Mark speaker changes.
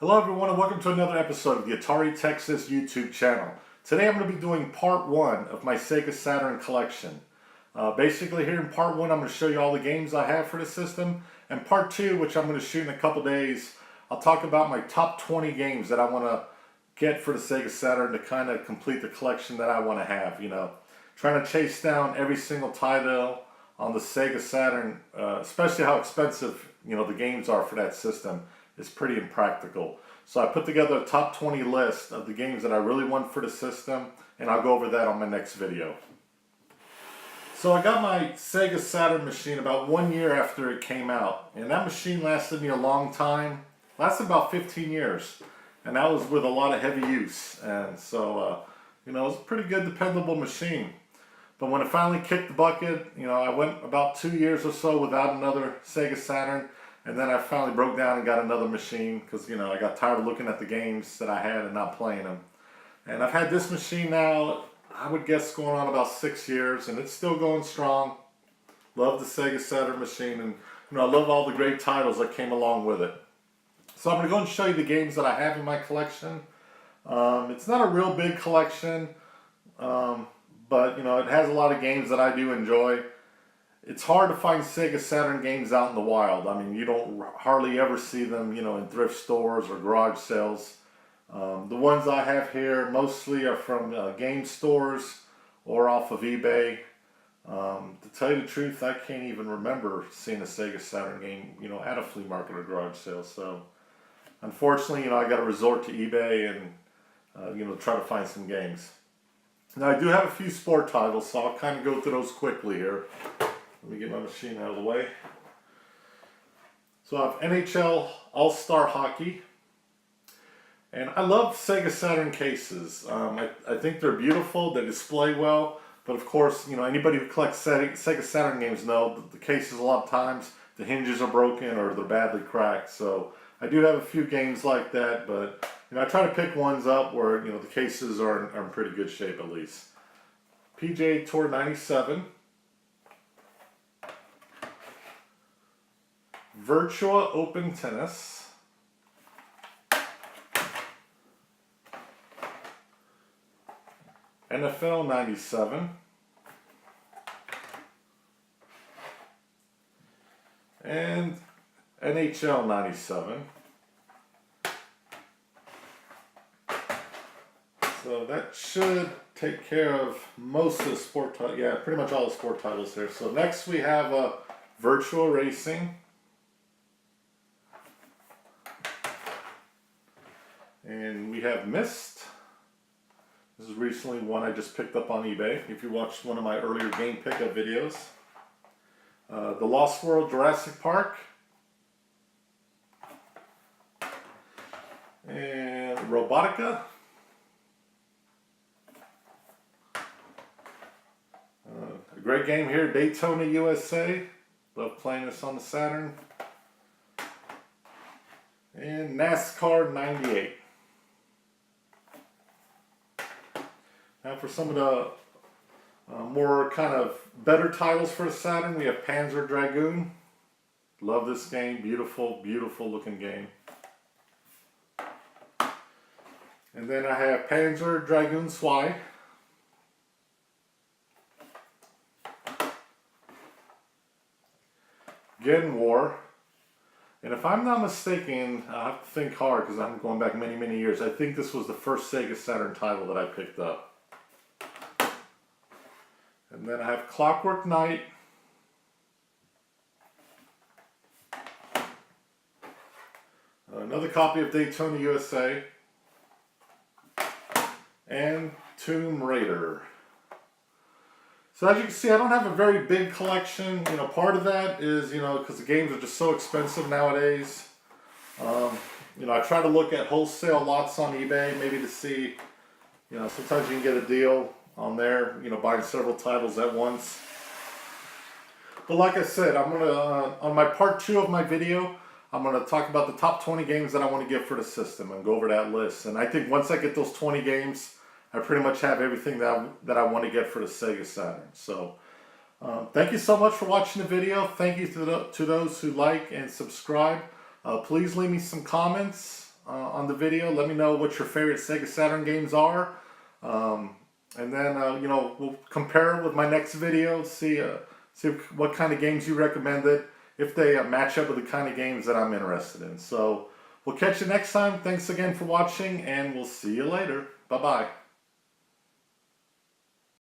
Speaker 1: Hello everyone and welcome to another episode of the Atari Texas YouTube channel. Today I'm going to be doing part 1 of my Sega Saturn collection. Basically here in part 1 I'm going to show you all the games I have for the system, and part 2, which I'm going to shoot in a couple days, I'll talk about my top 20 games that I want to get for the Sega Saturn to kind of complete the collection that I want to have. You know, trying to chase down every single title on the Sega Saturn, especially how expensive the games are for that system. Is pretty impractical. So I put together a top 20 list of the games that I really want for the system, and I'll go over that on my next video. So I got my Sega Saturn machine about 1 year after it came out, and that machine lasted me a long time. Lasted about 15 years, and that was with a lot of heavy use, and so it was a pretty good dependable machine. But when it finally kicked the bucket, I went about 2 years or so without another Sega Saturn. And then I finally broke down and got another machine because, I got tired of looking at the games that I had and not playing them. And I've had this machine now, I would guess, going on about 6 years, and it's still going strong. Love the Sega Saturn machine, and I love all the great titles that came along with it. So I'm going to go and show you the games that I have in my collection. It's not a real big collection, but it has a lot of games that I do enjoy. It's hard to find Sega Saturn games out in the wild. I mean, you don't hardly ever see them, in thrift stores or garage sales. The ones I have here mostly are from game stores or off of eBay. To tell you the truth, I can't even remember seeing a Sega Saturn game, at a flea market or garage sale. So, unfortunately, I got to resort to eBay and, try to find some games. Now, I do have a few sport titles, so I'll kind of go through those quickly here. Let me get my machine out of the way. So I have NHL All-Star Hockey. And I love Sega Saturn cases. I think they're beautiful, they display well. But of course, anybody who collects Sega Saturn games know that the cases a lot of times, the hinges are broken or they're badly cracked. So I do have a few games like that, but I try to pick ones up where the cases are in pretty good shape at least. PGA Tour 97. Virtua Open Tennis, NFL 97, and NHL 97. So that should take care of most of the sport titles. Yeah, pretty much all the sport titles here. So next we have Virtua Racing. And we have Myst. This is recently one I just picked up on eBay. If you watched one of my earlier game pickup videos. The Lost World Jurassic Park. And Robotica. A great game here, Daytona USA. Love playing this on the Saturn. And NASCAR 98. Now for some of the more kind of better titles for the Saturn, we have Panzer Dragoon. Love this game. Beautiful, beautiful looking game. And then I have Panzer Dragoon Zwei. Gen War. And if I'm not mistaken, I have to think hard because I'm going back many, many years. I think this was the first Sega Saturn title that I picked up. And then I have Clockwork Knight. Another copy of Daytona USA. And Tomb Raider. So as you can see, I don't have a very big collection. Part of that is, because the games are just so expensive nowadays. I try to look at wholesale lots on eBay, maybe to see, sometimes you can get a deal on there, buying several titles at once. But like I said, I'm going to, on my part 2 of my video, I'm going to talk about the top 20 games that I want to get for the system and go over that list. And I think once I get those 20 games, I pretty much have everything that I want to get for the Sega Saturn. So thank you so much for watching the video. Thank you to those who like and subscribe. Please leave me some comments on the video. Let me know what your favorite Sega Saturn games are. And then, we'll compare it with my next video, see what kind of games you recommended, if they match up with the kind of games that I'm interested in. So we'll catch you next time. Thanks again for watching, and we'll see you later. Bye-bye.